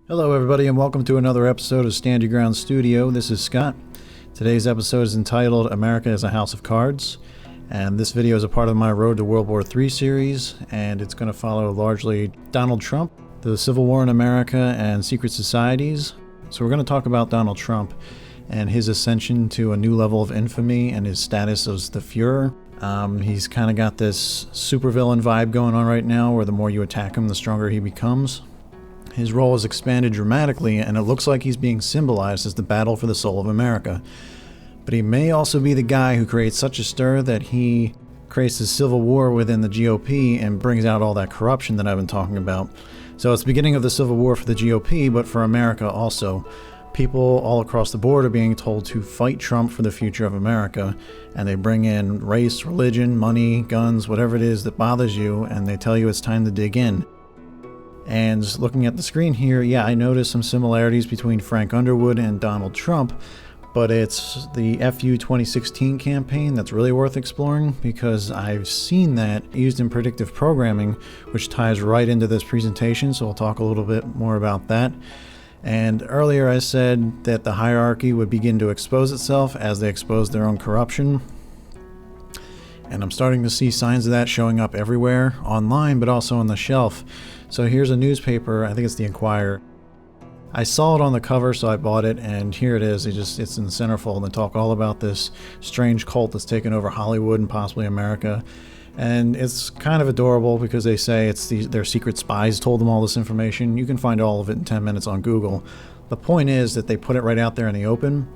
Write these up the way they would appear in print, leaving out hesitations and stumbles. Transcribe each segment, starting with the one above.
Hello, everybody, and welcome to another episode of Stand Your Ground Studio. This is Scott. Today's episode is entitled America is a House of Cards, and this video is a part of my Road to World War III series, and it's going to follow largely Donald Trump, the Civil War in America, and secret societies. So we're going to talk about Donald Trump and his ascension to a new level of infamy and his status as the Fuhrer. He's kind of got this supervillain vibe going on right now, where the more you attack him, the stronger he becomes. His role has expanded dramatically, and it looks like he's being symbolized as the battle for the soul of America. But he may also be the guy who creates such a stir that he creates a civil war within the GOP and brings out all that corruption that I've been talking about. So it's the beginning of the civil war for the GOP, but for America also. People all across the board are being told to fight Trump for the future of America, and they bring in race, religion, money, guns, whatever it is that bothers you, and they tell you it's time to dig in. And looking at the screen here, yeah, I noticed some similarities between Frank Underwood and Donald Trump, but it's the FU 2016 campaign that's really worth exploring, because I've seen that used in predictive programming, which ties right into this presentation, so I'll talk a little bit more about that. And earlier I said that the hierarchy would begin to expose itself as they expose their own corruption. And I'm starting to see signs of that showing up everywhere, online, but also on the shelf. So here's a newspaper, I think it's the Enquirer. I saw it on the cover, so I bought it, and here it is. It's in the centerfold, and they talk all about this strange cult that's taken over Hollywood and possibly America. And it's kind of adorable because they say their secret spies told them all this information. You can find all of it in 10 minutes on Google. The point is that they put it right out there in the open.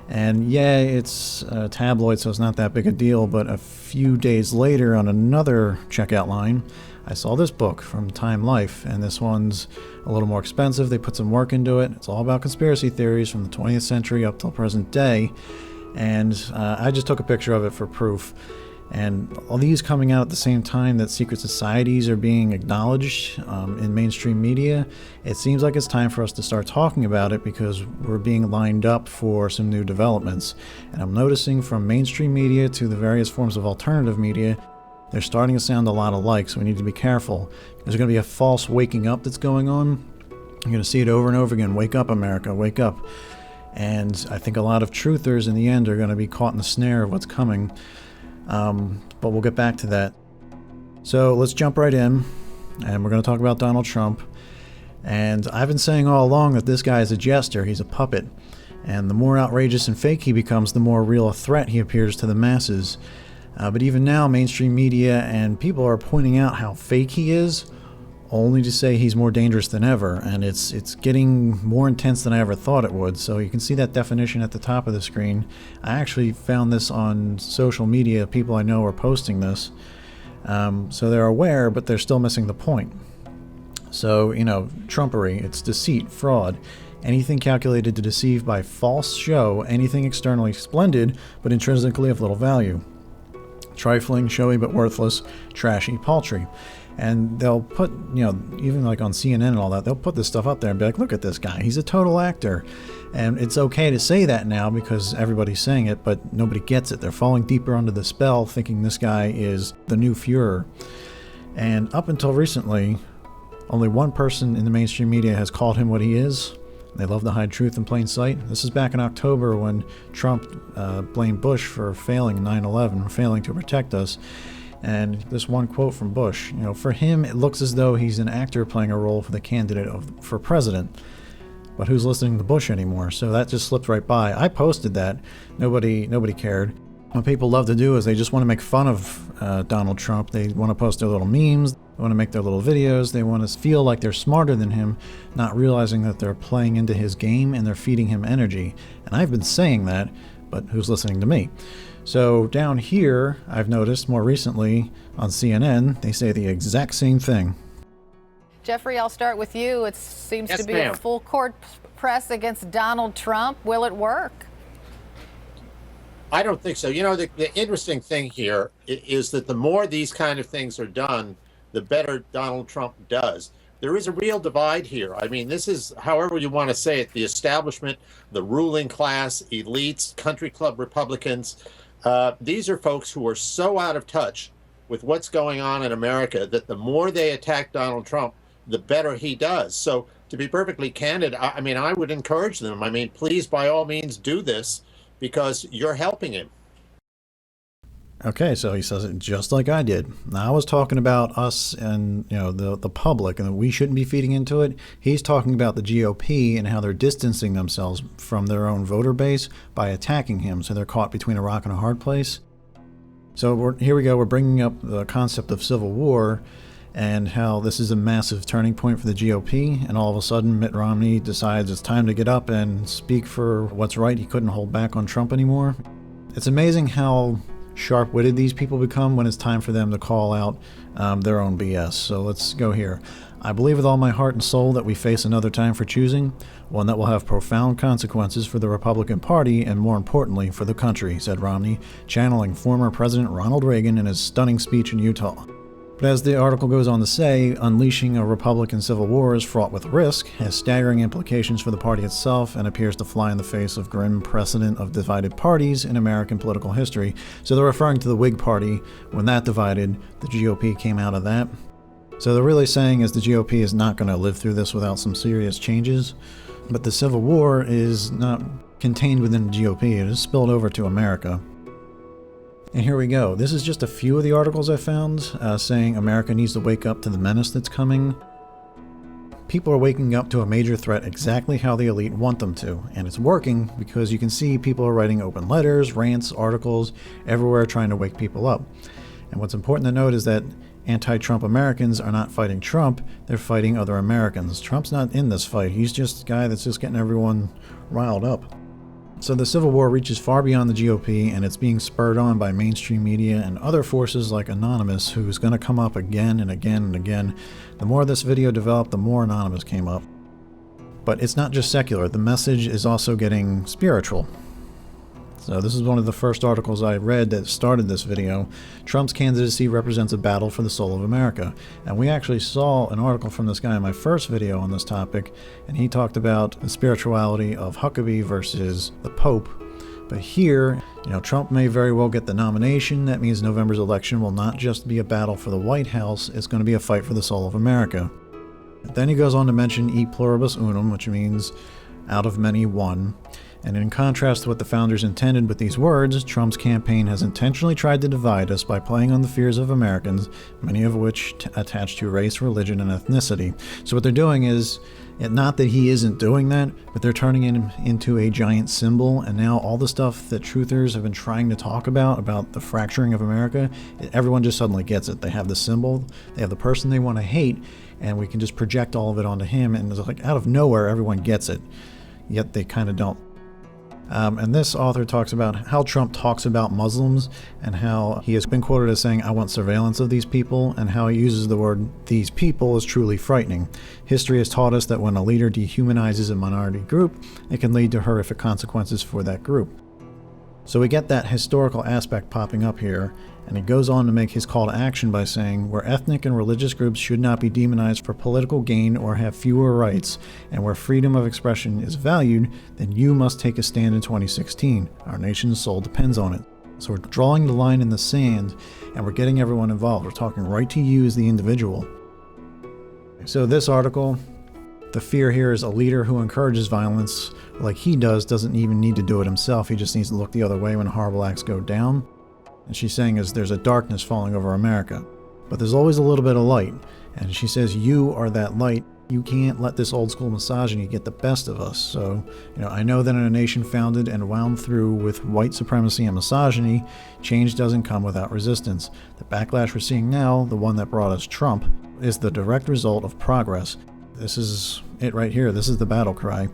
And yeah, it's a tabloid, so it's not that big a deal, but a few days later on another checkout line, I saw this book from Time Life, and this one's a little more expensive. They put some work into it. It's all about conspiracy theories from the 20th century up till present day, and I just took a picture of it for proof. And all these coming out at the same time that secret societies are being acknowledged in mainstream media, it seems like it's time for us to start talking about it, because we're being lined up for some new developments. And I'm noticing from mainstream media to the various forms of alternative media, they're starting to sound a lot alike, so we need to be careful. There's going to be a false waking up that's going on. You're going to see it over and over again. Wake up, America, wake up. And I think a lot of truthers in the end are going to be caught in the snare of what's coming. But we'll get back to that. So let's jump right in, and we're going to talk about Donald Trump. And I've been saying all along that this guy is a jester. He's a puppet. And the more outrageous and fake he becomes, the more real a threat he appears to the masses. But even now, mainstream media and people are pointing out how fake he is, only to say he's more dangerous than ever. And it's getting more intense than I ever thought it would. So you can see that definition at the top of the screen. I actually found this on social media. People I know are posting this. So they're aware, but they're still missing the point. So, Trumpery, it's deceit, fraud, anything calculated to deceive by false show, anything externally splendid, but intrinsically of little value. Trifling, showy but worthless, trashy, paltry. And they'll put, even like on CNN and all that, they'll put this stuff up there and be like, look at this guy, he's a total actor. And it's okay to say that now because everybody's saying it, but nobody gets it. They're falling deeper under the spell, thinking this guy is the new Fuhrer. And up until recently, only one person in the mainstream media has called him what he is. They love to hide truth in plain sight. This is back in October when Trump blamed Bush for failing in 9/11, failing to protect us. And this one quote from Bush, for him, it looks as though he's an actor playing a role for the candidate for president. But who's listening to Bush anymore? So that just slipped right by. I posted that. Nobody cared. What people love to do is they just want to make fun of Donald Trump. They want to post their little memes. They want to make their little videos. They want to feel like they're smarter than him, not realizing that they're playing into his game and they're feeding him energy. And I've been saying that, but who's listening to me? So down here, I've noticed more recently on CNN, they say the exact same thing. Jeffrey, I'll start with you. It seems Yes, to be ma'am. a full court press against Donald Trump. Will it work? I don't think so. The interesting thing here is that the more these kind of things are done, the better Donald Trump does. There is a real divide here. I mean, this is, however you want to say it, the establishment, the ruling class, elites, country club Republicans. These are folks who are so out of touch with what's going on in America that the more they attack Donald Trump, the better he does. So to be perfectly candid, I mean, I would encourage them. I mean, please, by all means, do this because you're helping him. Okay, so he says it just like I did. Now, I was talking about us and the public, and that we shouldn't be feeding into it. He's talking about the GOP and how they're distancing themselves from their own voter base by attacking him, so they're caught between a rock and a hard place. So here we go. We're bringing up the concept of civil war and how this is a massive turning point for the GOP, and all of a sudden Mitt Romney decides it's time to get up and speak for what's right. He couldn't hold back on Trump anymore. It's amazing how sharp-witted these people become when it's time for them to call out their own BS. So let's go here. I believe with all my heart and soul that we face another time for choosing, one that will have profound consequences for the Republican Party and, more importantly, for the country, said Romney, channeling former President Ronald Reagan in his stunning speech in Utah. But as the article goes on to say, unleashing a Republican civil war is fraught with risk, has staggering implications for the party itself, and appears to fly in the face of grim precedent of divided parties in American political history. So they're referring to the Whig Party. When that divided, the GOP came out of that. So they're really saying is the GOP is not going to live through this without some serious changes. But the Civil War is not contained within the GOP. It is spilled over to America. And here we go. This is just a few of the articles I found saying America needs to wake up to the menace that's coming. People are waking up to a major threat exactly how the elite want them to. And it's working because you can see people are writing open letters, rants, articles, everywhere trying to wake people up. And what's important to note is that anti-Trump Americans are not fighting Trump, they're fighting other Americans. Trump's not in this fight. He's just a guy that's just getting everyone riled up. So the Civil War reaches far beyond the GOP, and it's being spurred on by mainstream media and other forces like Anonymous, who's going to come up again and again and again. The more this video developed, the more Anonymous came up. But it's not just secular. The message is also getting spiritual. So this is one of the first articles I read that started this video. Trump's candidacy represents a battle for the soul of America. And we actually saw an article from this guy in my first video on this topic, and he talked about the spirituality of Huckabee versus the Pope. But here, Trump may very well get the nomination. That means November's election will not just be a battle for the White House, it's going to be a fight for the soul of America. But then he goes on to mention e pluribus unum, which means out of many, one. And in contrast to what the founders intended with these words, Trump's campaign has intentionally tried to divide us by playing on the fears of Americans, many of which attach to race, religion, and ethnicity. So what they're doing is, not that he isn't doing that, but they're turning him into a giant symbol, and now all the stuff that truthers have been trying to talk about the fracturing of America, everyone just suddenly gets it. They have the symbol, they have the person they want to hate, and we can just project all of it onto him, and it's like out of nowhere, everyone gets it. Yet they kind of don't. And this author talks about how Trump talks about Muslims and how he has been quoted as saying, I want surveillance of these people, and how he uses the word these people is truly frightening. History has taught us that when a leader dehumanizes a minority group, it can lead to horrific consequences for that group. So we get that historical aspect popping up here, and he goes on to make his call to action by saying, where ethnic and religious groups should not be demonized for political gain or have fewer rights, and where freedom of expression is valued, then you must take a stand in 2016. Our nation's soul depends on it. So we're drawing the line in the sand, and we're getting everyone involved. We're talking right to you as the individual. So this article, the fear here is a leader who encourages violence like he doesn't even need to do it himself. He just needs to look the other way when horrible acts go down. And she's saying is there's a darkness falling over America, but there's always a little bit of light. And she says you are that light. You can't let this old school misogyny get the best of us. So, I know that in a nation founded and wound through with white supremacy and misogyny, change doesn't come without resistance. The backlash we're seeing now, the one that brought us Trump, is the direct result of progress. This is it right here. This is the battle cry.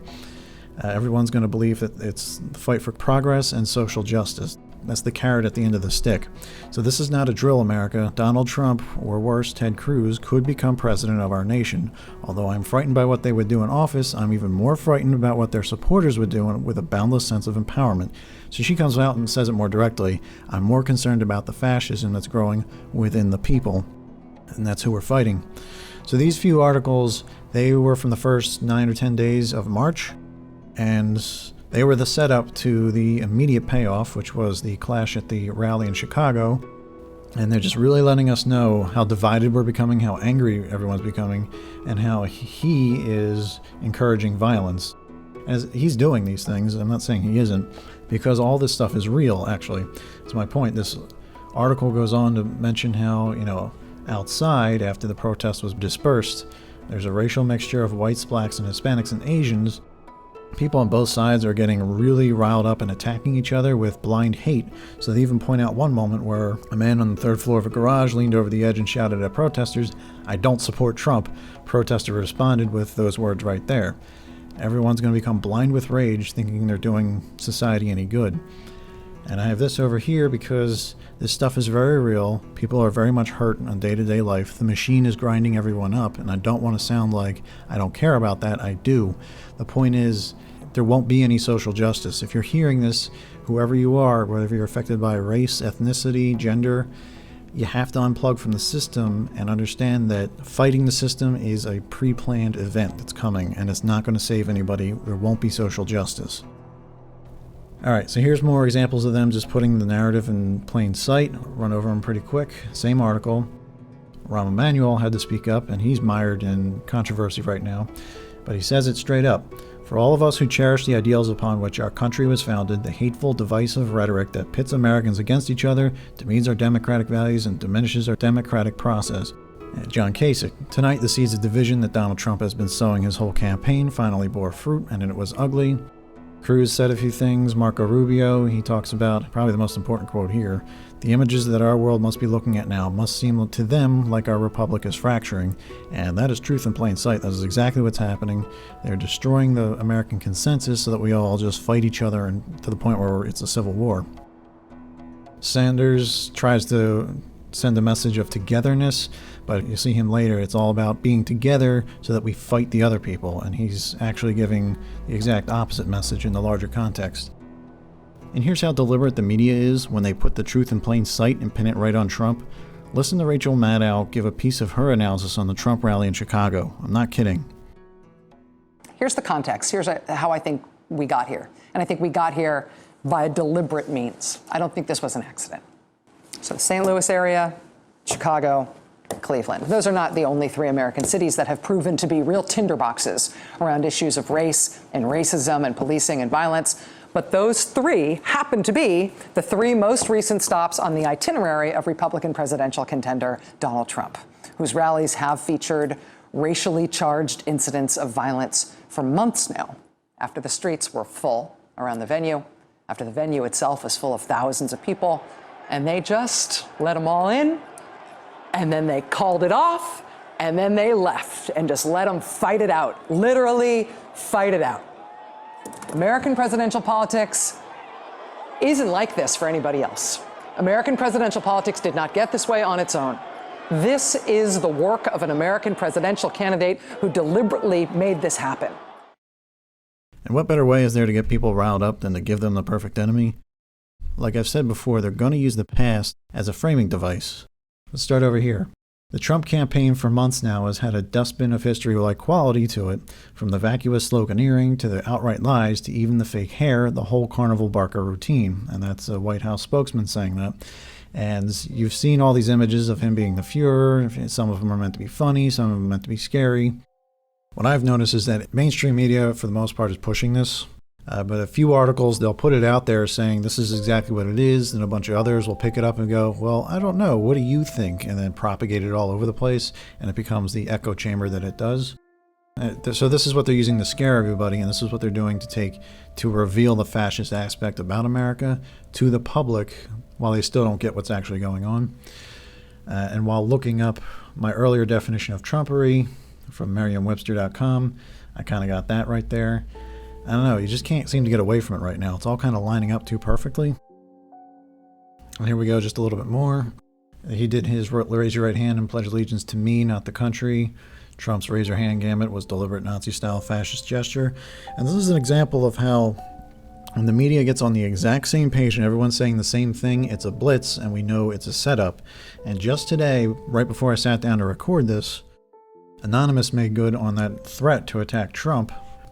Everyone's going to believe that it's the fight for progress and social justice. That's the carrot at the end of the stick. So this is not a drill, America. Donald Trump, or worse, Ted Cruz, could become president of our nation. Although I'm frightened by what they would do in office, I'm even more frightened about what their supporters would do with a boundless sense of empowerment. So she comes out and says it more directly. I'm more concerned about the fascism that's growing within the people. And that's who we're fighting. So these few articles, they were from the first 9 or 10 days of March. And they were the setup to the immediate payoff, which was the clash at the rally in Chicago. And they're just really letting us know how divided we're becoming, how angry everyone's becoming, and how he is encouraging violence. As he's doing these things, I'm not saying he isn't, because all this stuff is real, actually. That's my point. This article goes on to mention how, outside, after the protest was dispersed, there's a racial mixture of whites, blacks, and Hispanics and Asians. People on both sides are getting really riled up and attacking each other with blind hate. So they even point out one moment where a man on the third floor of a garage leaned over the edge and shouted at protesters, "I don't support Trump." Protester responded with those words right there. Everyone's going to become blind with rage, thinking they're doing society any good. And I have this over here because this stuff is very real. People are very much hurt on day-to-day life. The machine is grinding everyone up, and I don't want to sound like I don't care about that. I do. The point is, there won't be any social justice. If you're hearing this, whoever you are, whether you're affected by race, ethnicity, gender, you have to unplug from the system and understand that fighting the system is a pre-planned event that's coming, and it's not going to save anybody. There won't be social justice. Alright, so here's more examples of them just putting the narrative in plain sight. Run over them pretty quick. Same article. Rahm Emanuel had to speak up, and he's mired in controversy right now. But he says it straight up. For all of us who cherish the ideals upon which our country was founded, the hateful, divisive rhetoric that pits Americans against each other demeans our democratic values and diminishes our democratic process. John Kasich. Tonight, the seeds of division that Donald Trump has been sowing his whole campaign finally bore fruit, and it was ugly. Cruz said a few things. Marco Rubio, he talks about, probably the most important quote here, the images that our world must be looking at now must seem to them like our republic is fracturing. And that is truth in plain sight. That is exactly what's happening. They're destroying the American consensus so that we all just fight each other and to the point where it's a civil war. Sanders tries to send a message of togetherness, but you see him later, it's all about being together so that we fight the other people, and he's actually giving the exact opposite message in the larger context. And here's how deliberate the media is when they put the truth in plain sight and pin it right on Trump. Listen to Rachel Maddow give a piece of her analysis on the Trump rally in Chicago. I'm not kidding. Here's the context. Here's how I think we got here. And I think we got here by deliberate means. I don't think this was an accident. So the St. Louis area, Chicago, Cleveland. Those are not the only three American cities that have proven to be real tinderboxes around issues of race and racism and policing and violence. But those three happen to be the three most recent stops on the itinerary of Republican presidential contender Donald Trump, whose rallies have featured racially charged incidents of violence for months now, after the streets were full around the venue, after the venue itself was full of thousands of people, and they just let them all in, and then they called it off, and then they left and just let them fight it out, literally fight it out. American presidential politics isn't like this for anybody else. American presidential politics did not get this way on its own. This is the work of an American presidential candidate who deliberately made this happen. And what better way is there to get people riled up than to give them the perfect enemy? Like I've said before, they're going to use the past as a framing device. Let's start over here. The Trump campaign for months now has had a dustbin of history-like quality to it, from the vacuous sloganeering to the outright lies to even the fake hair, the whole carnival barker routine. And that's a White House spokesman saying that. And you've seen all these images of him being the Fuhrer. Some of them are meant to be funny, some of them are meant to be scary. What I've noticed is that mainstream media, for the most part, is pushing this. But a few articles, they'll put it out there saying this is exactly what it is, and a bunch of others will pick it up and go, well, I don't know, what do you think? And then propagate it all over the place, and it becomes the echo chamber that it does. So this is what they're using to scare everybody, and this is what they're doing to reveal the fascist aspect about America to the public while they still don't get what's actually going on. And while looking up my earlier definition of Trumpery from Merriam-Webster.com, I kind of got that right there. I don't know, you just can't seem to get away from it right now. It's all kind of lining up too perfectly. And here we go, just a little bit more. He did his raise your right hand and pledge allegiance to me, not the country. Trump's raise your hand gambit was deliberate Nazi-style fascist gesture. And this is an example of how when the media gets on the exact same page and everyone's saying the same thing, it's a blitz and we know it's a setup. And just today, right before I sat down to record this, Anonymous made good on that threat to attack Trump.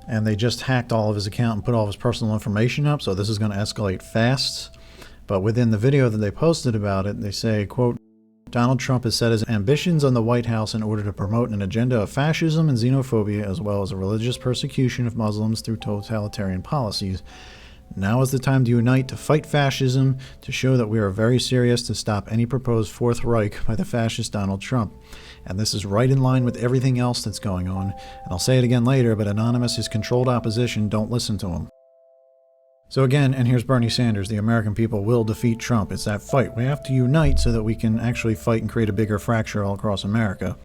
And they just hacked all of his account and put all of his personal information up, so this is going to escalate fast. But within the video that they posted about it, they say, quote, Donald Trump has set his ambitions on the White House in order to promote an agenda of fascism and xenophobia, as well as a religious persecution of Muslims through totalitarian policies. Now is the time to unite, to fight fascism, to show that we are very serious to stop any proposed Fourth Reich by the fascist Donald Trump. And this is right in line with everything else that's going on. And I'll say it again later, but Anonymous is controlled opposition. Don't listen to him. So again, and here's Bernie Sanders, the American people will defeat Trump. It's that fight. We have to unite so that we can actually fight and create a bigger fracture all across America.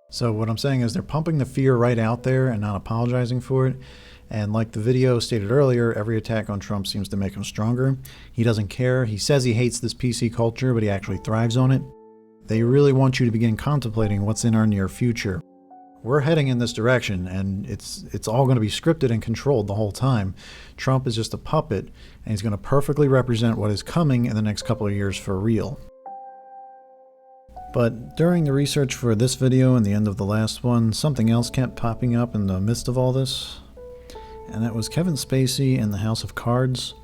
So what I'm saying is they're pumping the fear right out there and not apologizing for it. And like the video stated earlier, every attack on Trump seems to make him stronger. He doesn't care. He says he hates this PC culture, but he actually thrives on it. They really want you to begin contemplating what's in our near future. We're heading in this direction, and it's all going to be scripted and controlled the whole time. Trump is just a puppet, and he's going to perfectly represent what is coming in the next couple of years for real. But during the research for this video and the end of the last one, something else kept popping up in the midst of all this, and that was Kevin Spacey in the House of Cards.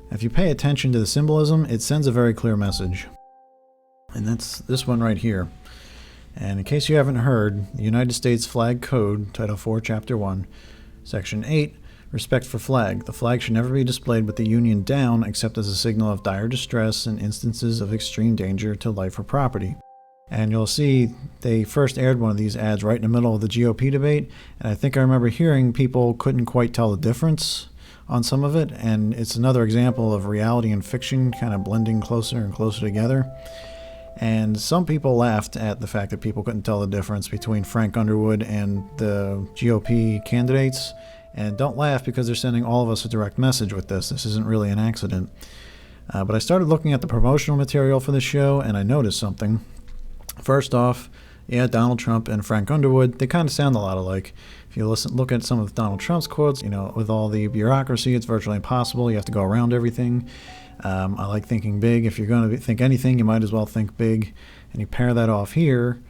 If you pay attention to the symbolism, it sends a very clear message. And that's this one right here. And in case you haven't heard, the United States Flag Code, Title 4, Chapter 1, Section 8, Respect for Flag. The flag should never be displayed with the Union down except as a signal of dire distress and instances of extreme danger to life or property. And you'll see they first aired one of these ads right in the middle of the GOP debate, and I think I remember hearing people couldn't quite tell the difference on some of it, and it's another example of reality and fiction kind of blending closer and closer together. And some people laughed at the fact that people couldn't tell the difference between Frank Underwood and the GOP candidates. And don't laugh, because they're sending all of us a direct message with this. This isn't really an accident. But I started looking at the promotional material for the show, and I noticed something. First off, yeah, Donald Trump and Frank Underwood, they kind of sound a lot alike. If you look at some of Donald Trump's quotes, with all the bureaucracy, it's virtually impossible. You have to go around everything. I like thinking big. If you're going to think anything, you might as well think big. And you pair that off here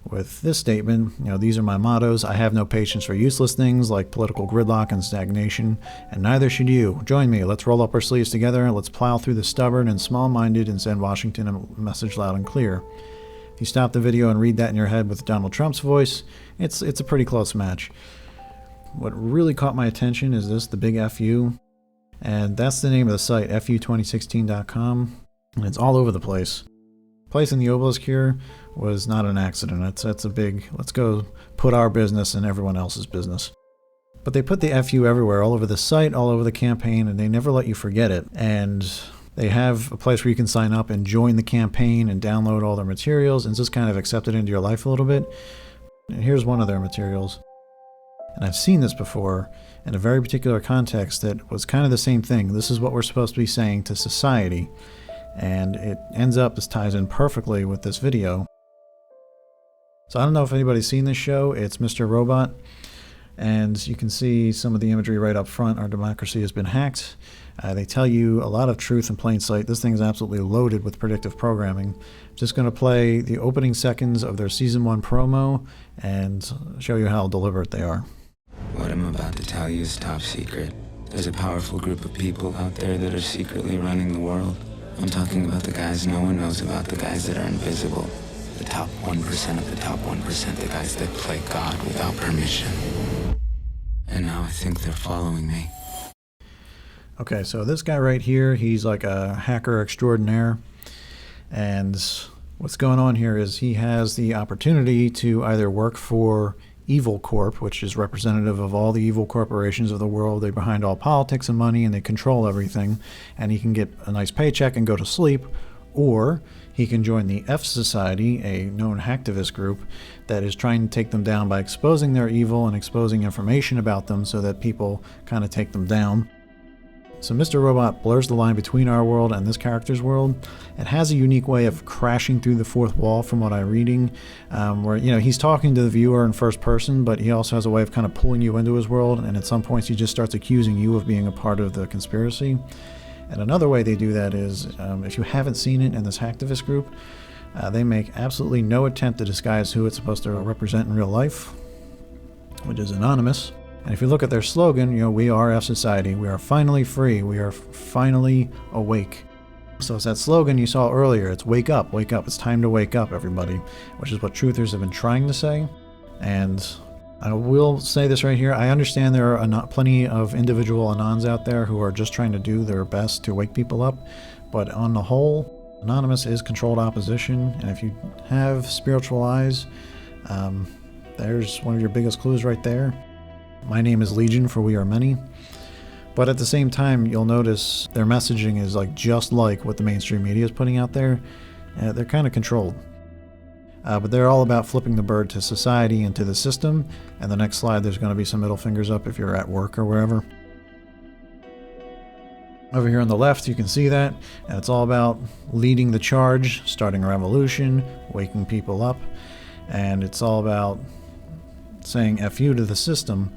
with this statement, these are my mottos. I have no patience for useless things like political gridlock and stagnation, and neither should you. Join me. Let's roll up our sleeves together. Let's plow through the stubborn and small-minded and send Washington a message loud and clear. If you stop the video and read that in your head with Donald Trump's voice, it's a pretty close match. What really caught my attention is this, the big FU. And that's the name of the site, fu2016.com. And it's all over the place. Placing the obelisk here was not an accident. That's a big, let's go put our business in everyone else's business. But they put the FU everywhere, all over the site, all over the campaign, and they never let you forget it. And they have a place where you can sign up and join the campaign and download all their materials and just kind of accept it into your life a little bit. And here's one of their materials. And I've seen this before in a very particular context that was kind of the same thing. This is what we're supposed to be saying to society. And it ends up, this ties in perfectly with this video. So I don't know if anybody's seen this show. It's Mr. Robot. And you can see some of the imagery right up front. Our democracy has been hacked. They tell you a lot of truth in plain sight. This thing is absolutely loaded with predictive programming. I'm just going to play the opening seconds of their Season 1 promo and show you how deliberate they are. What I'm about to tell you is top secret. There's a powerful group of people out there that are secretly running the world. I'm talking about the guys no one knows about, the guys that are invisible. The top 1% of the top 1%, the guys that play God without permission. And now I think they're following me. Okay, so this guy right here, he's like a hacker extraordinaire. And what's going on here is he has the opportunity to either work for Evil Corp, which is representative of all the evil corporations of the world. They're behind all politics and money, and they control everything. And he can get a nice paycheck and go to sleep. Or he can join the F Society, a known hacktivist group that is trying to take them down by exposing their evil and exposing information about them so that people kind of take them down. So Mr. Robot blurs the line between our world and this character's world. It has a unique way of crashing through the fourth wall from what I'm reading, where he's talking to the viewer in first person, but he also has a way of kind of pulling you into his world, and at some points he just starts accusing you of being a part of the conspiracy. And another way they do that is, if you haven't seen it in this hacktivist group, they make absolutely no attempt to disguise who it's supposed to represent in real life, which is anonymous. And if you look at their slogan, we are F Society. We are finally free. We are finally awake. So it's that slogan you saw earlier. It's wake up, wake up. It's time to wake up, everybody, which is what truthers have been trying to say. And I will say this right here. I understand there are plenty of individual Anons out there who are just trying to do their best to wake people up. But on the whole, Anonymous is controlled opposition. And if you have spiritual eyes, there's one of your biggest clues right there. My name is Legion, for we are many. But at the same time, you'll notice their messaging is just like what the mainstream media is putting out there. They're kind of controlled. But they're all about flipping the bird to society and to the system. And the next slide, there's going to be some middle fingers up if you're at work or wherever. Over here on the left, you can see that. And it's all about leading the charge, starting a revolution, waking people up. And it's all about saying F you to the system.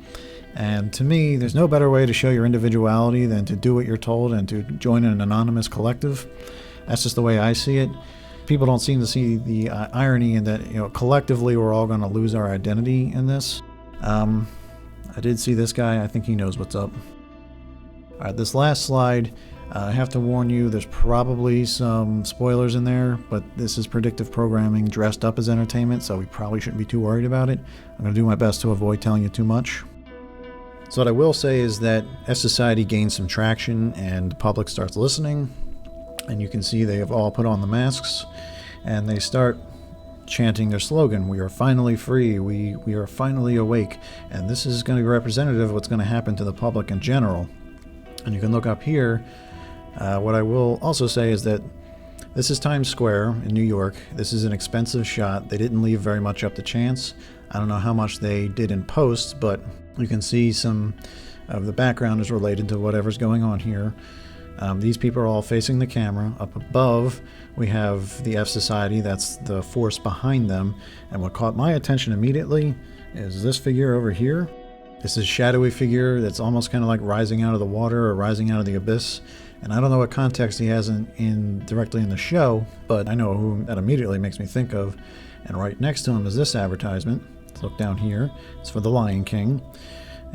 And to me, there's no better way to show your individuality than to do what you're told and to join an anonymous collective. That's just the way I see it. People don't seem to see the irony in that, collectively we're all going to lose our identity in this. I did see this guy. I think he knows what's up. All right, this last slide, I have to warn you, there's probably some spoilers in there, but this is predictive programming dressed up as entertainment, so we probably shouldn't be too worried about it. I'm going to do my best to avoid telling you too much. So what I will say is that as society gains some traction and the public starts listening, and you can see they have all put on the masks, and they start chanting their slogan, we are finally free, we are finally awake, and this is going to be representative of what's going to happen to the public in general. And you can look up here. What I will also say is that this is Times Square in New York. This is an expensive shot. They didn't leave very much up to chance. I don't know how much they did in post, but you can see some of the background is related to whatever's going on here. These people are all facing the camera. Up above, we have the F Society. That's the force behind them. And what caught my attention immediately is this figure over here. This is a shadowy figure that's almost kind of like rising out of the water or rising out of the abyss. And I don't know what context he has directly in the show, but I know who that immediately makes me think of. And right next to him is this advertisement. Let's look down here. It's for the Lion King.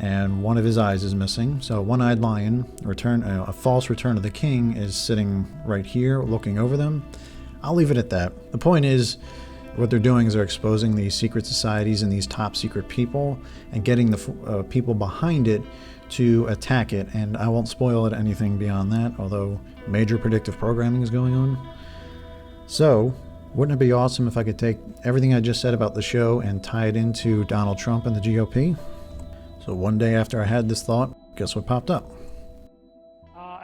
And one of his eyes is missing. So one-eyed lion, a false return of the king, is sitting right here looking over them. I'll leave it at that. The point is, what they're doing is they're exposing these secret societies and these top secret people and getting the people behind it to attack it. And I won't spoil it anything beyond that, although major predictive programming is going on. So, wouldn't it be awesome if I could take everything I just said about the show and tie it into Donald Trump and the GOP? So one day after I had this thought, guess what popped up?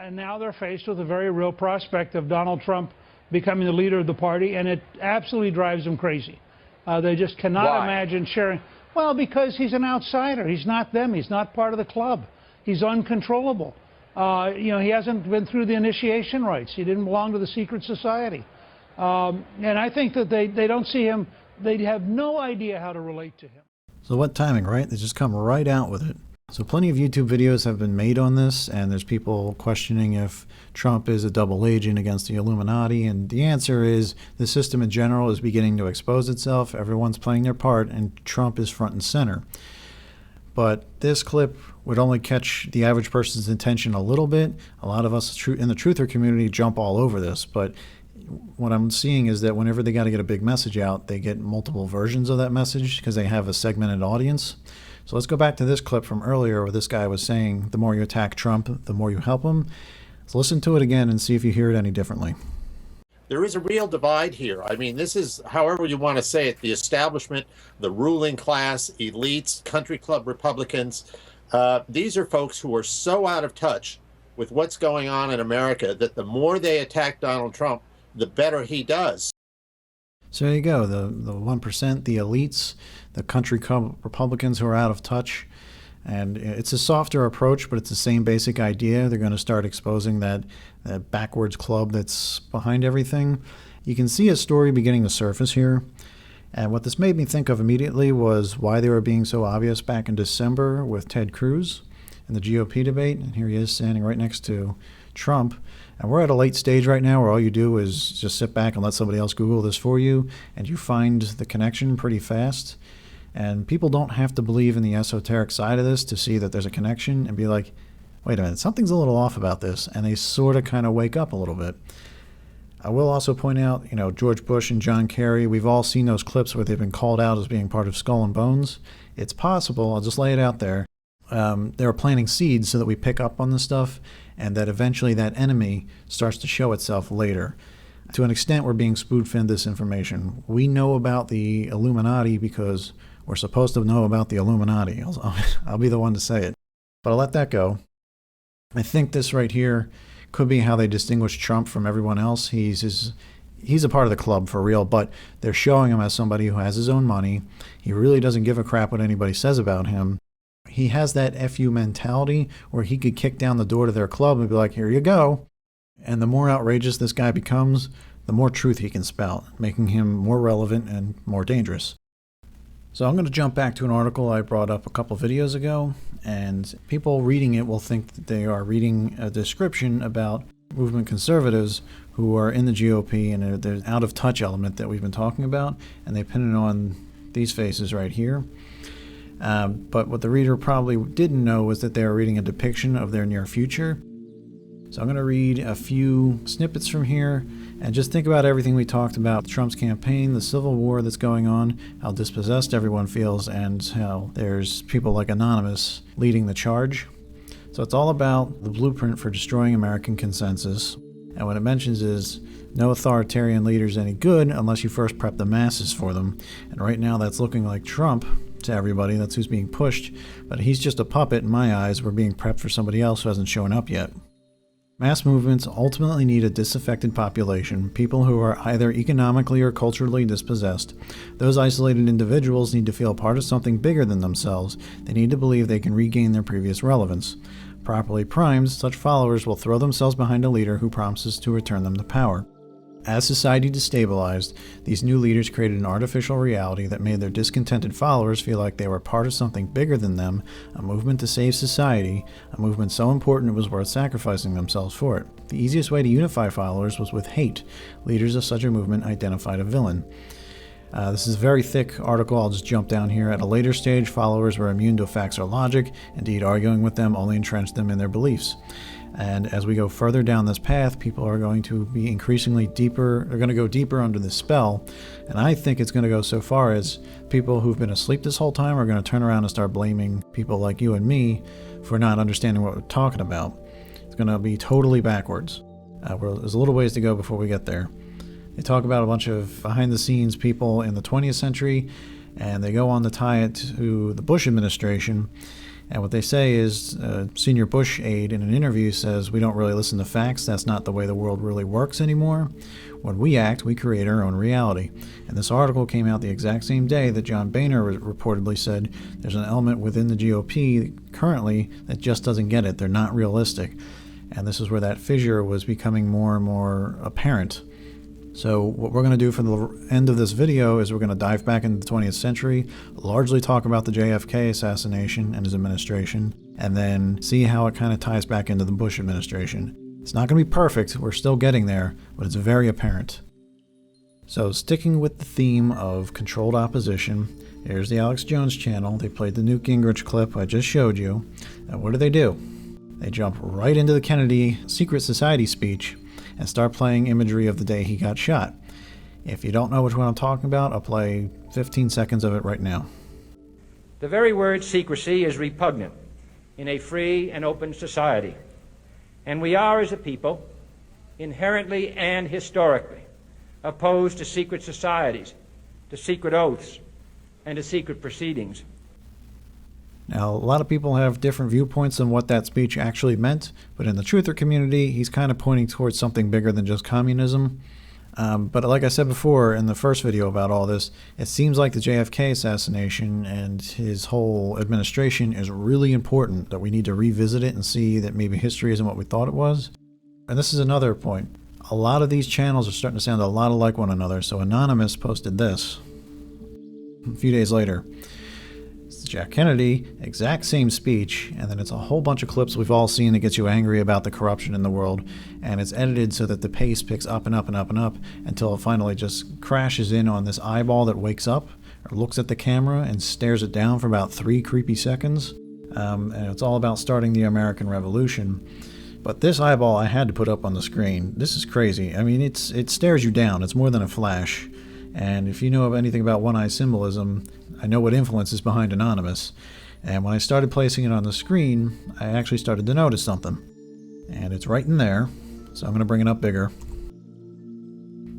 And now they're faced with a very real prospect of Donald Trump becoming the leader of the party, and it absolutely drives them crazy. They just cannot imagine sharing. Well, because he's an outsider. He's not them. He's not part of the club. He's uncontrollable. He hasn't been through the initiation rites. He didn't belong to the secret society. And I think that they don't see him. They have no idea how to relate to him. So what timing, right? They just come right out with it. So plenty of YouTube videos have been made on this, and there's people questioning if Trump is a double agent against the Illuminati, and the answer is the system in general is beginning to expose itself. Everyone's playing their part, and Trump is front and center. But this clip would only catch the average person's attention a little bit. A lot of us in the truther community jump all over this, but what I'm seeing is that whenever they got to get a big message out, they get multiple versions of that message because they have a segmented audience. So let's go back to this clip from earlier where this guy was saying, the more you attack Trump, the more you help him. Let's listen to it again and see if you hear it any differently. There is a real divide here. I mean, this is, however you want to say it, the establishment, the ruling class, elites, country club Republicans. These are folks who are so out of touch with what's going on in America that the more they attack Donald Trump, the better he does. So there you go, the 1%, the elites, the country club Republicans who are out of touch. And it's a softer approach, but it's the same basic idea. They're going to start exposing that backwards club that's behind everything. You can see a story beginning to surface here. And what this made me think of immediately was why they were being so obvious back in December with Ted Cruz and the GOP debate. And here he is standing right next to Trump. And we're at a late stage right now where all you do is just sit back and let somebody else Google this for you, and you find the connection pretty fast. And people don't have to believe in the esoteric side of this to see that there's a connection and be like, wait a minute, something's a little off about this. And they sort of kind of wake up a little bit. I will also point out, George Bush and John Kerry, we've all seen those clips where they've been called out as being part of Skull and Bones. It's possible, I'll just lay it out there, they were planting seeds so that we pick up on this stuff and that eventually that enemy starts to show itself later. To an extent, we're being spoon-fed this information. We know about the Illuminati because we're supposed to know about the Illuminati. I'll be the one to say it. But I'll let that go. I think this right here could be how they distinguish Trump from everyone else. He's a part of the club for real, but they're showing him as somebody who has his own money. He really doesn't give a crap what anybody says about him. He has that FU mentality where he could kick down the door to their club and be like, here you go. And the more outrageous this guy becomes, the more truth he can spout, making him more relevant and more dangerous. So I'm going to jump back to an article I brought up a couple videos ago, and people reading it will think that they are reading a description about movement conservatives who are in the GOP, and there's an out-of-touch element that we've been talking about, and they pin it on these faces right here. But what the reader probably didn't know was that they are reading a depiction of their near future. So I'm going to read a few snippets from here and just think about everything we talked about: Trump's campaign, the civil war that's going on, how dispossessed everyone feels, and how there's people like Anonymous leading the charge. So it's all about the blueprint for destroying American consensus. And what it mentions is no authoritarian leader is any good unless you first prep the masses for them. And right now that's looking like Trump to everybody. That's who's being pushed. But he's just a puppet in my eyes. We're being prepped for somebody else who hasn't shown up yet. Mass movements ultimately need a disaffected population, people who are either economically or culturally dispossessed. Those isolated individuals need to feel part of something bigger than themselves. They need to believe they can regain their previous relevance. Properly primed, such followers will throw themselves behind a leader who promises to return them to power. As society destabilized, these new leaders created an artificial reality that made their discontented followers feel like they were part of something bigger than them, a movement to save society, a movement so important it was worth sacrificing themselves for it. The easiest way to unify followers was with hate. Leaders of such a movement identified a villain. This is a very thick article. I'll just jump down here. At a later stage, followers were immune to facts or logic. Indeed, arguing with them only entrenched them in their beliefs. And as we go further down this path, people are going to be increasingly deeper. They're going to go deeper under this spell. And I think it's going to go so far as people who've been asleep this whole time are going to turn around and start blaming people like you and me for not understanding what we're talking about. It's going to be totally backwards. There's a little ways to go before we get there. They talk about a bunch of behind-the-scenes people in the 20th century, and they go on to tie it to the Bush administration. And what they say is, senior Bush aide in an interview says, we don't really listen to facts. That's not the way the world really works anymore. When we act, we create our own reality. And this article came out the exact same day that John Boehner reportedly said there's an element within the GOP currently that just doesn't get it. They're not realistic. And this is where that fissure was becoming more and more apparent. So what we're going to do for the end of this video is we're going to dive back into the 20th century, largely talk about the JFK assassination and his administration, and then see how it kind of ties back into the Bush administration. It's not going to be perfect, we're still getting there, but it's very apparent. So sticking with the theme of controlled opposition, here's the Alex Jones channel. They played the Newt Gingrich clip I just showed you. And what do? They jump right into the Kennedy Secret Society speech and start playing imagery of the day he got shot. If you don't know which one I'm talking about, I'll play 15 seconds of it right now. The very word secrecy is repugnant in a free and open society. And we are, as a people, inherently and historically opposed to secret societies, to secret oaths, and to secret proceedings. Now, a lot of people have different viewpoints on what that speech actually meant, but in the truther community, he's kind of pointing towards something bigger than just communism. But like I said before in the first video about all this, it seems like the JFK assassination and his whole administration is really important, that we need to revisit it and see that maybe history isn't what we thought it was. And this is another point. A lot of these channels are starting to sound a lot alike one another, so Anonymous posted this a few days later. Jack Kennedy, exact same speech, and then it's a whole bunch of clips we've all seen that gets you angry about the corruption in the world, and it's edited so that the pace picks up and up and up and up until it finally just crashes in on this eyeball that wakes up or looks at the camera and stares it down for about 3 creepy seconds. And it's all about starting the American Revolution. But this eyeball I had to put up on the screen. This is crazy. I mean, it stares you down. It's more than a flash. And if you know anything about one-eye symbolism, I know what influence is behind Anonymous. And when I started placing it on the screen, I actually started to notice something. And it's right in there. So I'm going to bring it up bigger.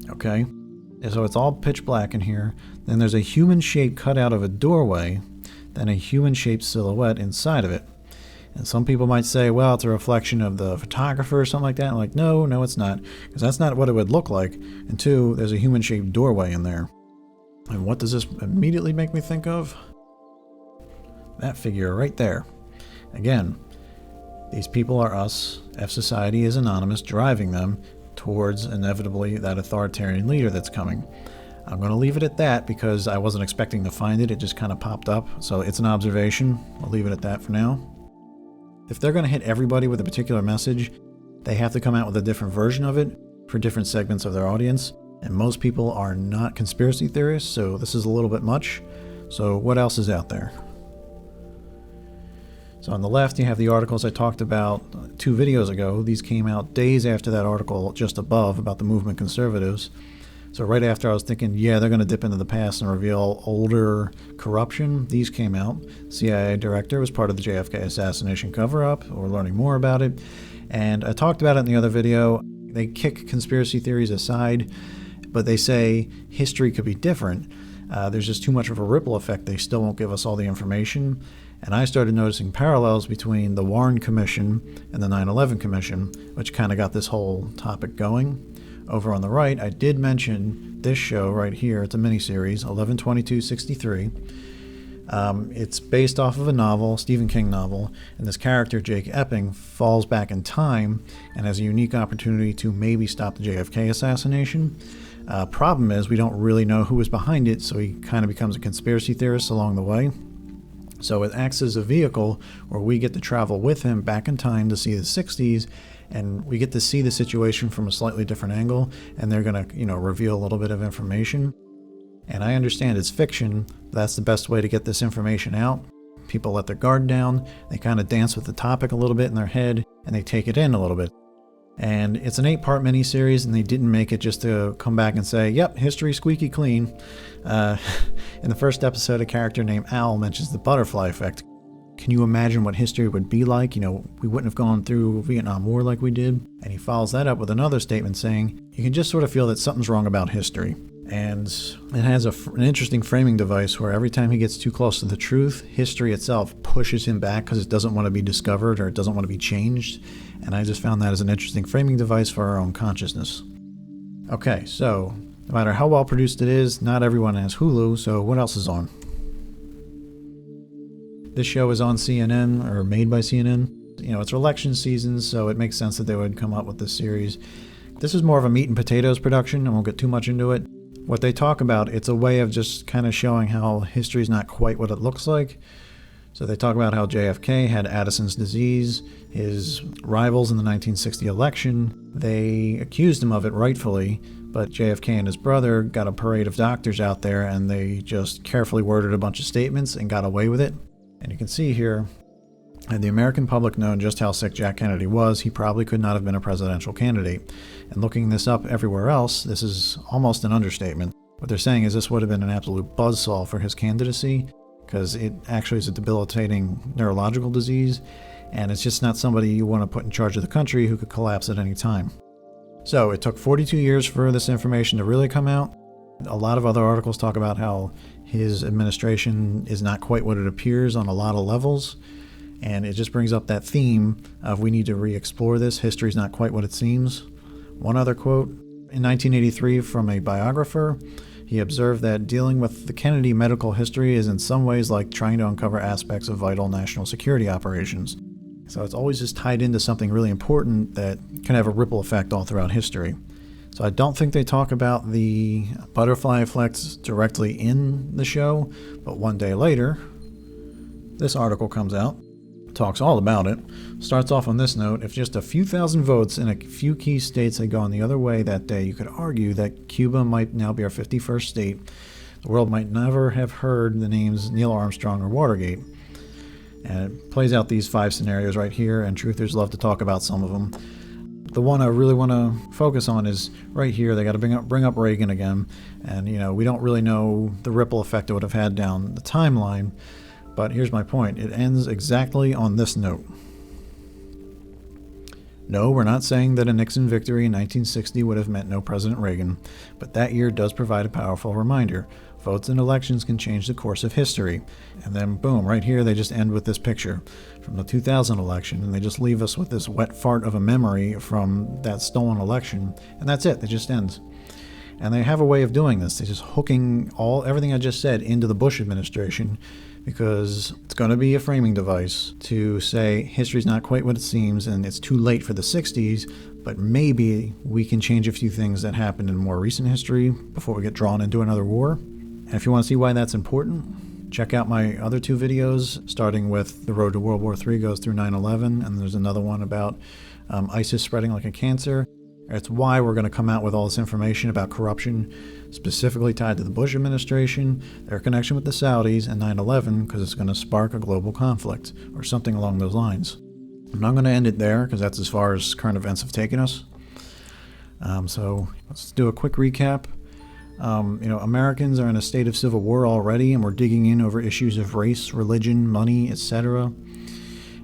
Okay. And so it's all pitch black in here. Then there's a human shape cut out of a doorway. Then a human-shaped silhouette inside of it. And some people might say, well, it's a reflection of the photographer or something like that. I'm like, no, it's not. Because that's not what it would look like. And two, there's a human-shaped doorway in there. And what does this immediately make me think of? That figure right there. Again, these people are us. F Society is Anonymous, driving them towards, inevitably, that authoritarian leader that's coming. I'm going to leave it at that because I wasn't expecting to find it. It just kind of popped up. So it's an observation. I'll leave it at that for now. If they're going to hit everybody with a particular message, they have to come out with a different version of it for different segments of their audience. And most people are not conspiracy theorists, so this is a little bit much. So what else is out there? So on the left, you have the articles I talked about 2 videos ago. These came out days after that article just above about the movement conservatives. So right after I was thinking, yeah, they're going to dip into the past and reveal older corruption, these came out. CIA director was part of the JFK assassination cover-up. We're learning more about it. And I talked about it in the other video. They kick conspiracy theories aside, but they say history could be different. There's just too much of a ripple effect. They still won't give us all the information. And I started noticing parallels between the Warren Commission and the 9/11 Commission, which kind of got this whole topic going. Over on the right, I did mention this show right here. It's a miniseries, 11/22/63. It's based off of a novel, Stephen King novel, and this character, Jake Epping, falls back in time and has a unique opportunity to maybe stop the JFK assassination. Problem is, we don't really know who was behind it, so he kind of becomes a conspiracy theorist along the way. So it acts as a vehicle where we get to travel with him back in time to see the 60s, and we get to see the situation from a slightly different angle, and they're going to, reveal a little bit of information. And I understand it's fiction, but that's the best way to get this information out. People let their guard down, they kind of dance with the topic a little bit in their head, and they take it in a little bit. And it's an 8-part miniseries, and they didn't make it just to come back and say, yep, history squeaky clean. In the first episode, a character named Al mentions the butterfly effect. Can you imagine what history would be like? We wouldn't have gone through Vietnam War like we did. And he follows that up with another statement saying, you can just sort of feel that something's wrong about history. And it has an interesting framing device where every time he gets too close to the truth, history itself pushes him back because it doesn't want to be discovered or it doesn't want to be changed. And I just found that as an interesting framing device for our own consciousness. Okay, so no matter how well produced it is, not everyone has Hulu, so what else is on? This show is on CNN, or made by CNN. It's election season, so it makes sense that they would come up with this series. This is more of a meat and potatoes production. I won't get too much into it. What they talk about, it's a way of just kind of showing how history is not quite what it looks like. So they talk about how JFK had Addison's disease. His rivals in the 1960 election, they accused him of it rightfully, but JFK and his brother got a parade of doctors out there and they just carefully worded a bunch of statements and got away with it. And you can see here, had the American public known just how sick Jack Kennedy was, he probably could not have been a presidential candidate. And looking this up everywhere else, this is almost an understatement. What they're saying is this would have been an absolute buzzsaw for his candidacy, because it actually is a debilitating neurological disease, and it's just not somebody you want to put in charge of the country who could collapse at any time. So it took 42 years for this information to really come out. A lot of other articles talk about how his administration is not quite what it appears on a lot of levels. And it just brings up that theme of we need to re-explore this. History's not quite what it seems. One other quote, in 1983 from a biographer, he observed that dealing with the Kennedy medical history is in some ways like trying to uncover aspects of vital national security operations. So it's always just tied into something really important that can have a ripple effect all throughout history. So I don't think they talk about the butterfly effects directly in the show, but one day later, this article comes out. Talks all about it. Starts off on this note, if just a few thousand votes in a few key states had gone the other way that day, you could argue that Cuba might now be our 51st state. The world might never have heard the names Neil Armstrong or Watergate. And it plays out these 5 scenarios right here, and truthers love to talk about some of them. The one I really want to focus on is right here. They got to bring up Reagan again. And, you know, we don't really know the ripple effect it would have had down the timeline. But here's my point. It ends exactly on this note. No, we're not saying that a Nixon victory in 1960 would have meant no President Reagan, but that year does provide a powerful reminder. Votes and elections can change the course of history. And then, boom, right here they just end with this picture from the 2000 election, and they just leave us with this wet fart of a memory from that stolen election, and that's it. It just ends. And they have a way of doing this. They're just hooking everything I just said into the Bush administration, because it's going to be a framing device to say history's not quite what it seems and it's too late for the 60s, but maybe we can change a few things that happened in more recent history before we get drawn into another war. And if you want to see why that's important, check out my other 2 videos, starting with The Road to World War III goes through 9/11, and there's another one about ISIS spreading like a cancer. It's why we're going to come out with all this information about corruption, specifically tied to the Bush administration, their connection with the Saudis, and 9/11, because it's going to spark a global conflict, or something along those lines. I'm not going to end it there, because that's as far as current events have taken us. So let's do a quick recap. You know, Americans are in a state of civil war already, and we're digging in over issues of race, religion, money, etc.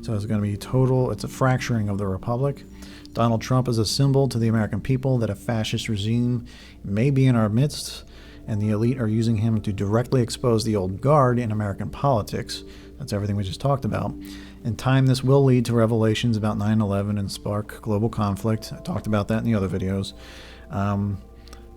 So it's going to be it's a fracturing of the republic. Donald Trump is a symbol to the American people that a fascist regime may be in our midst, and the elite are using him to directly expose the old guard in American politics. That's everything we just talked about. In time, this will lead to revelations about 9/11 and spark global conflict. I talked about that in the other videos.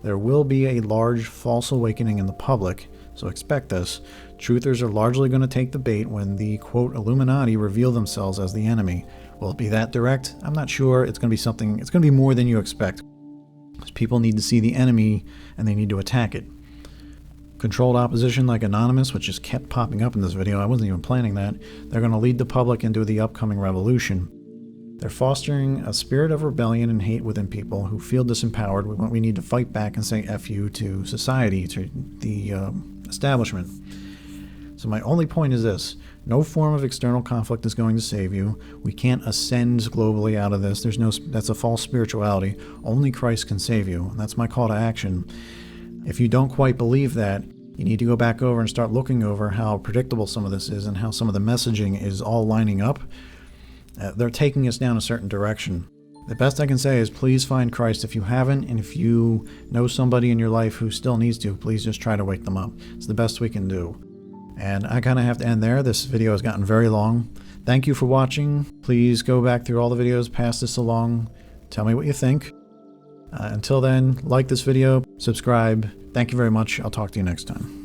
There will be a large false awakening in the public, so expect this. Truthers are largely going to take the bait when the, quote, Illuminati reveal themselves as the enemy. Will it be that direct? I'm not sure. It's going to be something, it's going to be more than you expect. Because people need to see the enemy and they need to attack it. Controlled opposition like Anonymous, which just kept popping up in this video, I wasn't even planning that, they're going to lead the public into the upcoming revolution. They're fostering a spirit of rebellion and hate within people who feel disempowered. We need to fight back and say F you to society, to the establishment. So my only point is this. No form of external conflict is going to save you. We can't ascend globally out of this. That's a false spirituality. Only Christ can save you. And that's my call to action. If you don't quite believe that, you need to go back over and start looking over how predictable some of this is and how some of the messaging is all lining up. They're taking us down a certain direction. The best I can say is please find Christ if you haven't, and if you know somebody in your life who still needs to, please just try to wake them up. It's the best we can do. And I kind of have to end there. This video has gotten very long. Thank you for watching. Please go back through all the videos, pass this along, tell me what you think. Until then, like this video, subscribe. Thank you very much. I'll talk to you next time.